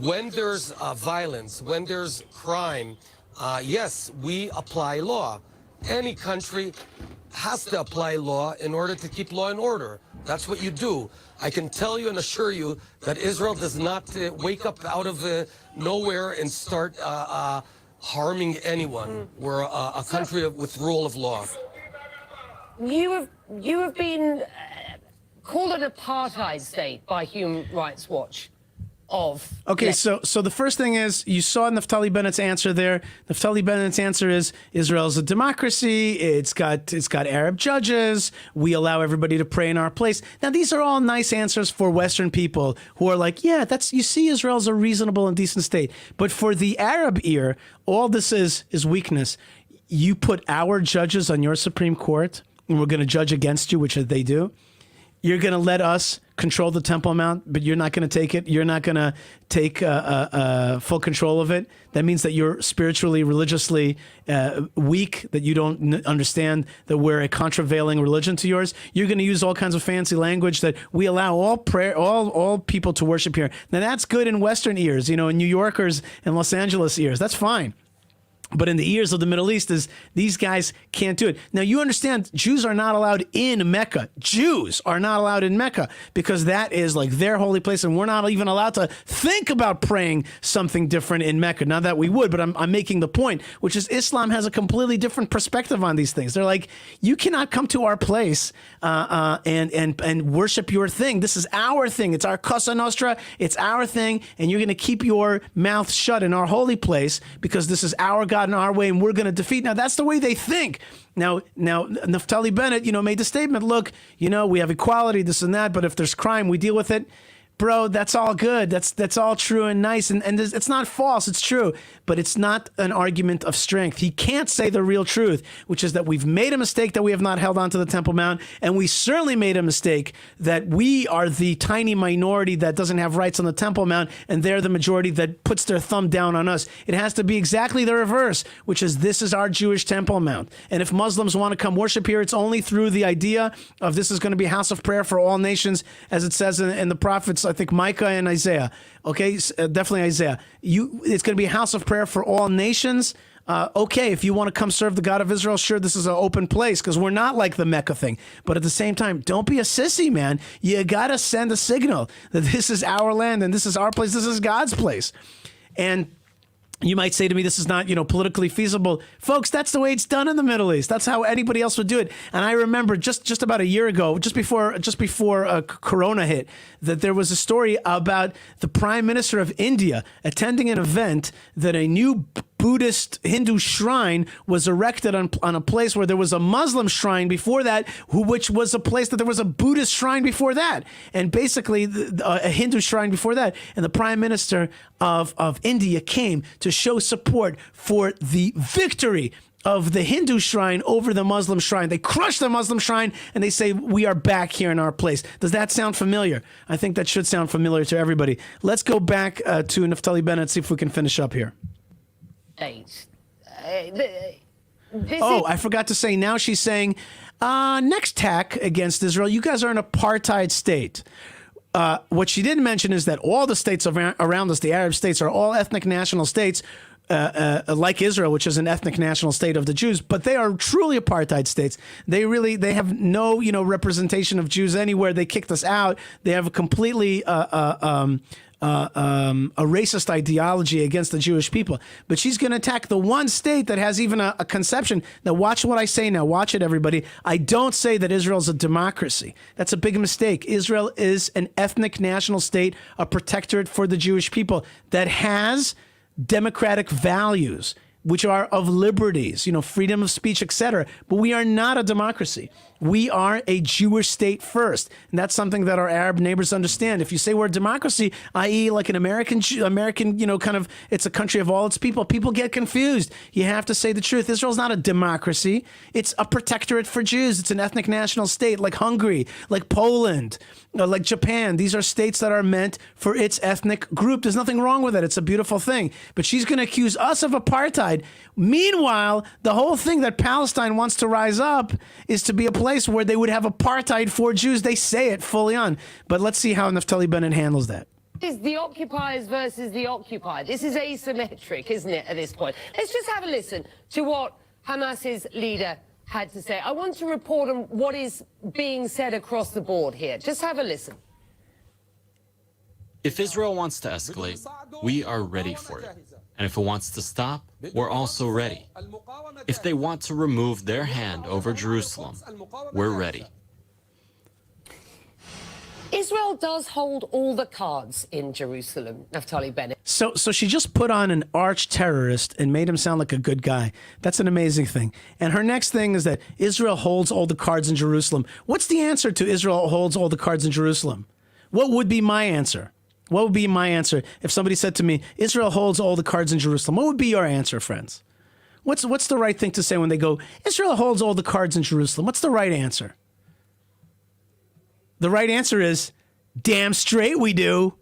When there's violence, when there's crime, yes, we apply law. Any country has to apply law in order to keep law and order. That's what you do. I can tell you and assure you that Israel does not wake up out of nowhere and start harming anyone. We're a country with rule of law. You have been called an apartheid state by Human Rights Watch. Okay, so the first thing is, you saw Naftali Bennett's answer there. Naftali Bennett's answer is Israel's a democracy. It's got Arab judges. We allow everybody to pray in our place. Now, these are all nice answers for Western people who are like, yeah, you see, Israel's a reasonable and decent state. But for the Arab ear, all this is weakness. You put our judges on your Supreme Court, and we're going to judge against you, which they do. You're going to let us control the Temple Mount, but you're not going to take it. You're not going to take full control of it. That means that you're spiritually, religiously weak, that you don't understand that we're a contravailing religion to yours. You're going to use all kinds of fancy language that we allow all people to worship here. Now, that's good in Western ears, in New Yorkers and Los Angeles ears. That's fine. But in the ears of the Middle East is these guys can't do it. Now, you understand Jews are not allowed in Mecca. Jews are not allowed in Mecca because that is like their holy place, and we're not even allowed to think about praying something different in Mecca. Not that we would, but I'm making the point, which is Islam has a completely different perspective on these things. They're like, you cannot come to our place and worship your thing. This is our thing. It's our Cosa Nostra. It's our thing, and you're going to keep your mouth shut in our holy place because this is our God in our way, and we're going to defeat. Now, that's the way they think. Now, Naftali Bennett, made the statement, look, we have equality, this and that, but if there's crime, we deal with it. Bro, that's all good. That's all true and nice. And it's not false. It's true. But it's not an argument of strength. He can't say the real truth, which is that we've made a mistake that we have not held on to the Temple Mount. And we certainly made a mistake that we are the tiny minority that doesn't have rights on the Temple Mount. And they're the majority that puts their thumb down on us. It has to be exactly the reverse, which is this is our Jewish Temple Mount. And if Muslims want to come worship here, it's only through the idea of this is going to be a house of prayer for all nations, as it says in the prophets, I think Micah and Isaiah. Okay, definitely Isaiah. It's going to be a house of prayer for all nations. Okay, if you want to come serve the God of Israel, sure, this is an open place because we're not like the Mecca thing. But at the same time, don't be a sissy, man. You got to send a signal that this is our land and this is our place. This is God's place. And you might say to me, this is not, politically feasible. Folks, that's the way it's done in the Middle East. That's how anybody else would do it. And I remember just about a year ago, just before Corona hit, that there was a story about the Prime Minister of India attending an event that a new Buddhist Hindu shrine was erected on a place where there was a Muslim shrine before that, which was a place that there was a Buddhist shrine before that, and basically a Hindu shrine before that. And the Prime Minister of India came to show support for the victory of the Hindu shrine over the Muslim shrine. They crushed the Muslim shrine and they say, we are back here in our place. Does that sound familiar? I think that should sound familiar to everybody. Let's go back to Naftali Bennett, see if we can finish up here. I forgot to say, now she's saying, next tack against Israel, you guys are an apartheid state. What she didn't mention is that all the states around us, the Arab states, are all ethnic national states, like Israel, which is an ethnic national state of the Jews, but they are truly apartheid states. They have no, representation of Jews anywhere. They kicked us out. They have a completely, a racist ideology against the Jewish people. But she's going to attack the one state that has even a conception. Now, watch what I say now. Watch it, everybody. I don't say that Israel's a democracy. That's a big mistake. Israel is an ethnic national state, a protectorate for the Jewish people that has democratic values, which are of liberties, freedom of speech, etc. But we are not a democracy. We are a Jewish state first. And that's something that our Arab neighbors understand. If you say we're a democracy, i.e. like an American, kind of, it's a country of all its people get confused. You have to say the truth. Israel's not a democracy. It's a protectorate for Jews. It's an ethnic national state like Hungary, like Poland, like Japan. These are states that are meant for its ethnic group. There's nothing wrong with it. It's a beautiful thing. But she's going to accuse us of apartheid. Meanwhile, the whole thing that Palestine wants to rise up is to be a place where they would have apartheid for Jews. They say it fully on. But let's see how Naftali Bennett handles that. Is the occupiers versus the occupied. This is asymmetric, isn't it, at this point? Let's just have a listen to what Hamas's leader had to say. I want to report on what is being said across the board here. Just have a listen. If Israel wants to escalate, we are ready for it. And if it wants to stop, we're also ready. If they want to remove their hand over Jerusalem, we're ready. Israel does hold all the cards in Jerusalem, Naftali Bennett. So she just put on an arch terrorist and made him sound like a good guy. That's an amazing thing. And her next thing is that Israel holds all the cards in Jerusalem. What's the answer to Israel holds all the cards in Jerusalem? What would be my answer? What would be my answer if somebody said to me, Israel holds all the cards in Jerusalem? What would be your answer, friends? What's the right thing to say when they go, Israel holds all the cards in Jerusalem? What's the right answer? The right answer is, damn straight we do.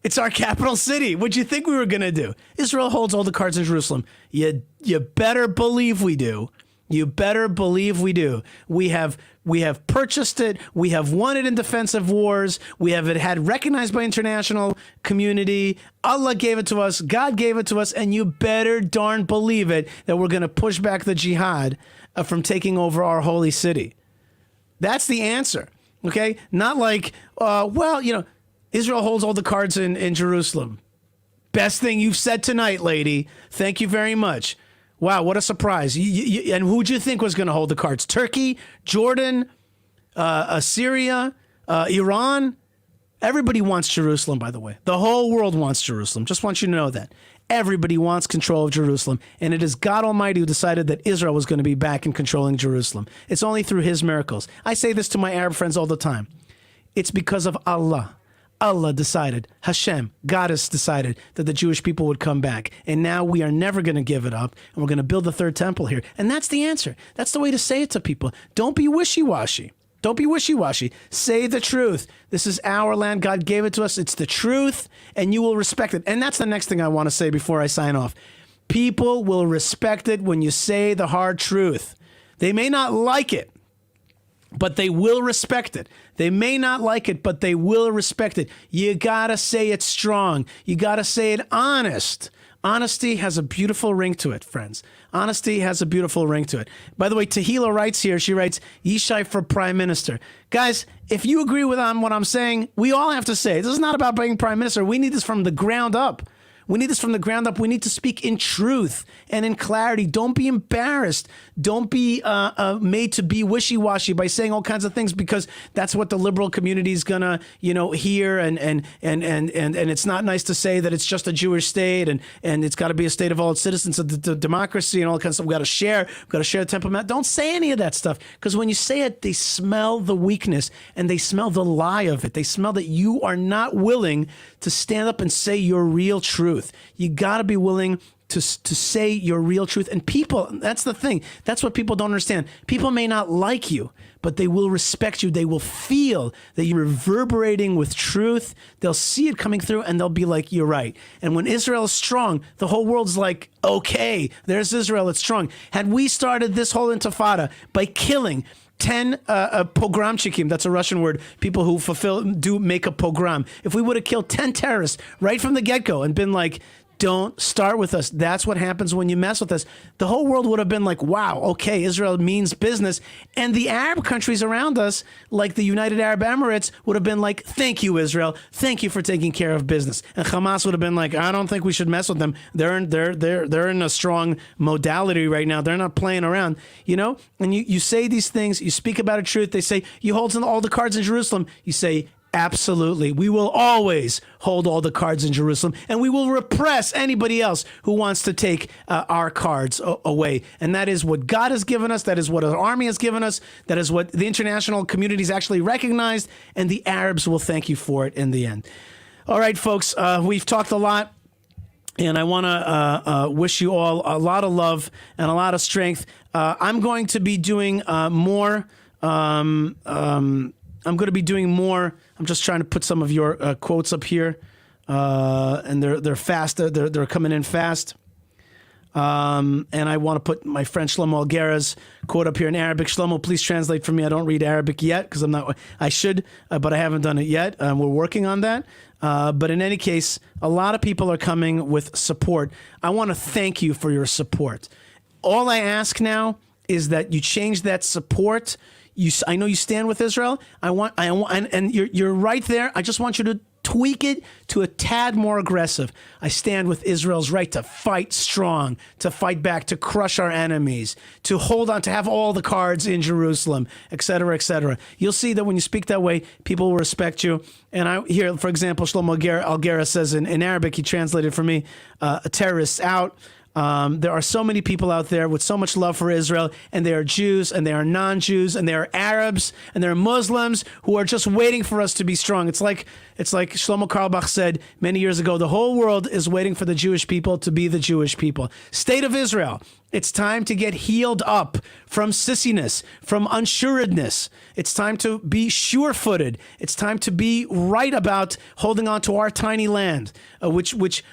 It's our capital city. What'd you think we were going to do? Israel holds all the cards in Jerusalem. You better believe we do. You better believe we do. We have purchased it. We have won it in defensive wars. We have it had recognized by international community. Allah gave it to us. God gave it to us. And you better darn believe it that we're going to push back the jihad from taking over our holy city. That's the answer. Okay? Not like, Israel holds all the cards in Jerusalem. Best thing you've said tonight, lady. Thank you very much. Wow, what a surprise. And who'd you think was going to hold the cards? Turkey, Jordan, Syria, Iran? Everybody wants Jerusalem, by the way. The whole world wants Jerusalem. Just want you to know that. Everybody wants control of Jerusalem. And it is God Almighty who decided that Israel was going to be back in controlling Jerusalem. It's only through his miracles. I say this to my Arab friends all the time. It's because of Allah. Allah decided, Hashem, Goddess decided that the Jewish people would come back. And now we are never going to give it up. And we're going to build the third temple here. And that's the answer. That's the way to say it to people. Don't be wishy-washy. Don't be wishy-washy. Say the truth. This is our land. God gave it to us. It's the truth. And you will respect it. And that's the next thing I want to say before I sign off. People will respect it when you say the hard truth. They may not like it, but they will respect it. They may not like it, but they will respect it. You gotta say it strong. You gotta say it honest. Honesty has a beautiful ring to it, friends. Honesty has a beautiful ring to it. By the way, Tahila writes here, she writes, Yishai for Prime Minister. Guys, if you agree with what I'm saying, we all have to say, this is not about being Prime Minister. We need this from the ground up. We need this from the ground up. We need to speak in truth and in clarity. Don't be embarrassed. Don't be made to be wishy-washy by saying all kinds of things because that's what the liberal community is gonna, hear. And it's not nice to say that it's just a Jewish state and it's got to be a state of all its citizens, of the democracy and all kinds of stuff. We got to share. We got to share the Temple Mount. Don't say any of that stuff because when you say it, they smell the weakness and they smell the lie of it. They smell that you are not willing to stand up and say your real truth. You got to be willing to say your real truth. And people, that's the thing. That's what people don't understand. People may not like you, but they will respect you. They will feel that you're reverberating with truth. They'll see it coming through and they'll be like, you're right. And when Israel is strong, the whole world's like, okay, there's Israel. It's strong. Had we started this whole intifada by killing 10 pogromchikim, that's a Russian word, people who make a pogrom. If we would have killed 10 terrorists right from the get-go and been like, don't start with us. That's what happens when you mess with us. The whole world would have been like, wow, okay, Israel means business. And the Arab countries around us, like the United Arab Emirates, would have been like, thank you, Israel. Thank you for taking care of business. And Hamas would have been like, I don't think we should mess with them. They're in a strong modality right now. They're not playing around, And you say these things, you speak about a truth. They say, you hold all the cards in Jerusalem. You say, absolutely. We will always hold all the cards in Jerusalem, and we will repress anybody else who wants to take our cards away. And that is what God has given us. That is what our army has given us. That is what the international community has actually recognized, and the Arabs will thank you for it in the end. All right, folks, we've talked a lot. And I want to wish you all a lot of love and a lot of strength. I'm going to be doing more. I'm going to be doing more. I'm just trying to put some of your quotes up here, and they're fast. They're coming in fast. And I want to put my friend Shlomo Algera's quote up here in Arabic. Shlomo, please translate for me. I don't read Arabic yet because I'm not. I should, but I haven't done it yet. We're working on that. But in any case, a lot of people are coming with support. I want to thank you for your support. All I ask now is that you change that support. I know you stand with Israel. And you're right there. I just want you to tweak it to a tad more aggressive. I stand with Israel's right to fight strong, to fight back, to crush our enemies, to hold on, to have all the cards in Jerusalem, et cetera, et cetera. You'll see that when you speak that way, people will respect you. And I hear, for example, Shlomo Algera says in Arabic, he translated for me, terrorists out. There are so many people out there with so much love for Israel, and they are Jews, and they are non-Jews, and they are Arabs, and they are Muslims who are just waiting for us to be strong. It's like Shlomo Carlebach said many years ago, the whole world is waiting for the Jewish people to be the Jewish people. State of Israel It's time to get healed up from sissiness, from unsuredness. It's time to be sure-footed. It's time to be right about holding on to our tiny land, which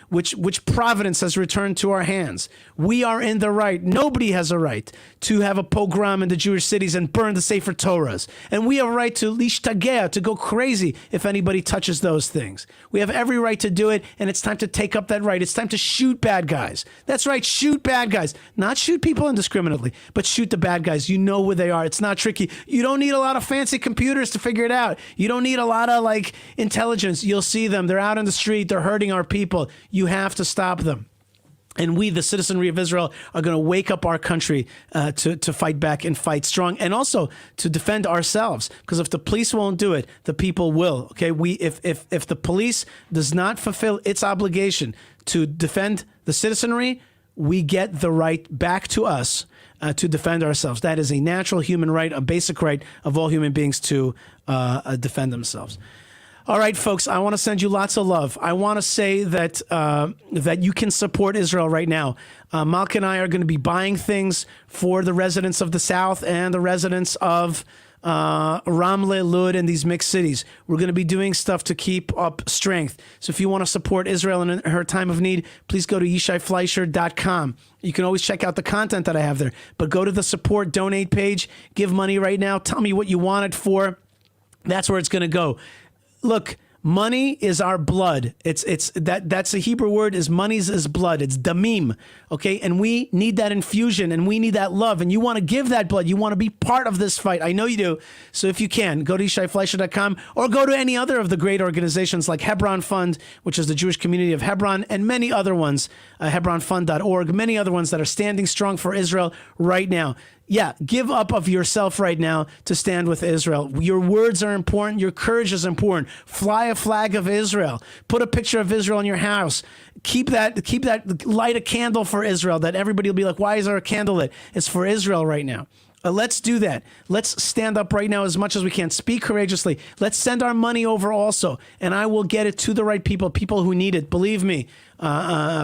providence has returned to our hands. We are in the right. Nobody has a right to have a pogrom in the Jewish cities and burn the Sefer Torahs. And we have a right to lishtageh, to go crazy if anybody touches those things. We have every right to do it, and it's time to take up that right. It's time to shoot bad guys. That's right, shoot bad guys. Not shoot people indiscriminately, but shoot the bad guys. You know where they are. It's not tricky. You don't need a lot of fancy computers to figure it out. You don't need a lot of intelligence. You'll see them. They're out on the street. They're hurting our people. You have to stop them. And we, the citizenry of Israel, are going to wake up our country to fight back and fight strong, and also to defend ourselves. Because if the police won't do it, the people will. Okay, if the police does not fulfill its obligation to defend the citizenry, we get the right back to us to defend ourselves. That is a natural human right, a basic right of all human beings to defend themselves. All right, folks, I want to send you lots of love. I want to say that that you can support Israel right now. Malka and I are going to be buying things for the residents of the South and the residents of Ramle, Lud, and these mixed cities. We're going to be doing stuff to keep up strength. So if you want to support Israel in her time of need, please go to yishaifleischer.com. You can always check out the content that I have there. But go to the support donate page, give money right now. Tell me what you want it for. That's where it's going to go. Look, money is our blood. That's a Hebrew word. Is money's is blood. It's damim. Okay, and we need that infusion, and we need that love, and you want to give that blood. You want to be part of this fight. I know you do. So if you can, go to yishaifleischer.com or go to any other of the great organizations like Hebron Fund, which is the Jewish community of Hebron, and many other ones, hebronfund.org, many other ones that are standing strong for Israel right now. Yeah, give up of yourself right now to stand with Israel. Your words are important. Your courage is important. Fly a flag of Israel. Put a picture of Israel in your house. Keep that, light a candle for Israel that everybody will be like, why is there a candle lit? It's for Israel right now. Let's do that. Let's stand up right now as much as we can. Speak courageously. Let's send our money over also, and I will get it to the right people who need it. Believe me,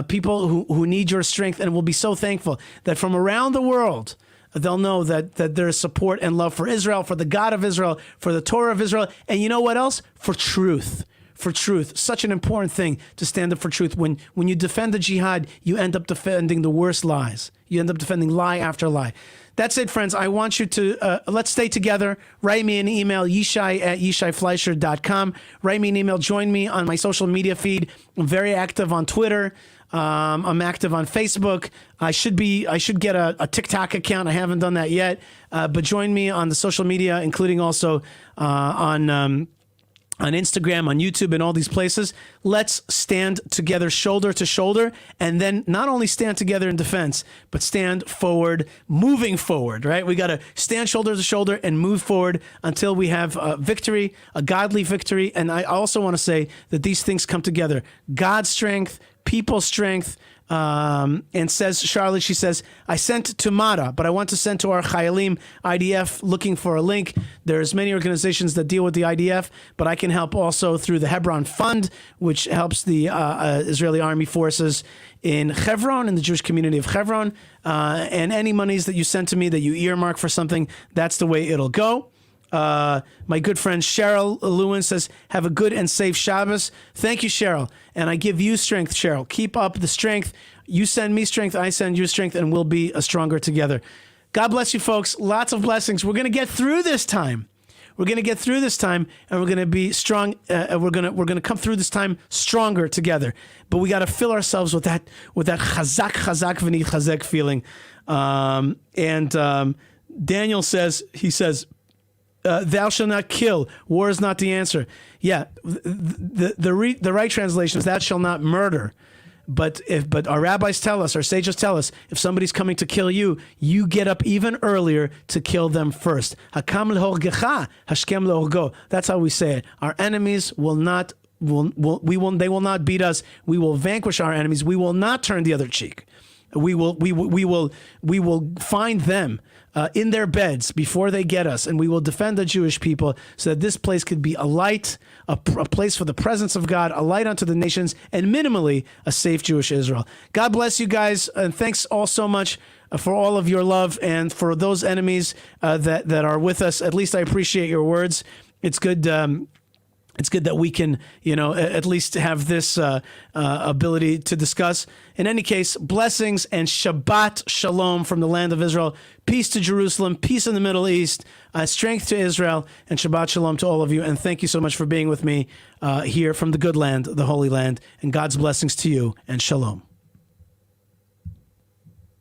people who need your strength, and will be so thankful that from around the world, they'll know that there is support and love for Israel, for the God of Israel, for the Torah of Israel, and you know what else? For truth. For truth. Such an important thing to stand up for truth. When you defend the jihad, you end up defending the worst lies. You end up defending lie after lie. That's it, friends. I want you to, let's stay together. Write me an email, yishai@yishaifleischer.com. Write me an email. Join me on my social media feed. I'm very active on Twitter. I'm active on Facebook. I should get a TikTok account. I haven't done that yet. But join me on the social media, including also on Instagram, on YouTube, and all these places. Let's stand together shoulder to shoulder, and then not only stand together in defense, but stand forward, moving forward, right? We got to stand shoulder to shoulder and move forward until we have a victory, a godly victory. And I also want to say that these things come together. God's strength, people's strength, and says, Charlotte, she says, I sent to Mara, but I want to send to our Chayalim IDF looking for a link. There's many organizations that deal with the IDF, but I can help also through the Hebron Fund, which helps the Israeli Army forces in Hebron, in the Jewish community of Hebron. And any monies that you send to me that you earmark for something, that's the way it'll go. My good friend Cheryl Lewin says, have a good and safe Shabbos. Thank you, Cheryl. And I give you strength, Cheryl. Keep up the strength. You send me strength, I send you strength, and we'll be stronger together. God bless you, folks. Lots of blessings. We're going to get through this time. We're going to get through this time, and we're going to be strong. We're going to come through this time stronger together. But we got to fill ourselves with that chazak v'ni chazek feeling. Daniel says, thou shalt not kill. War is not the answer. Yeah, the right translation is thou shalt not murder. But our rabbis tell us, our sages tell us, if somebody's coming to kill you, you get up even earlier to kill them first. Hakam lehorgecha, hashkem lehorgo. That's how we say it. Our enemies will not beat us. We will vanquish our enemies. We will not turn the other cheek. We will find them in their beds before they get us, and we will defend the Jewish people so that this place could be a light, a place for the presence of God, a light unto the nations, and minimally a safe Jewish Israel. God bless you guys, and thanks all so much for all of your love, and for those enemies that are with us. At least I appreciate your words. It's good. It's good that we can, at least have this ability to discuss. In any case, blessings and Shabbat Shalom from the land of Israel. Peace to Jerusalem, peace in the Middle East, strength to Israel, and Shabbat Shalom to all of you. And thank you so much for being with me here from the good land, the Holy Land. And God's blessings to you, and Shalom.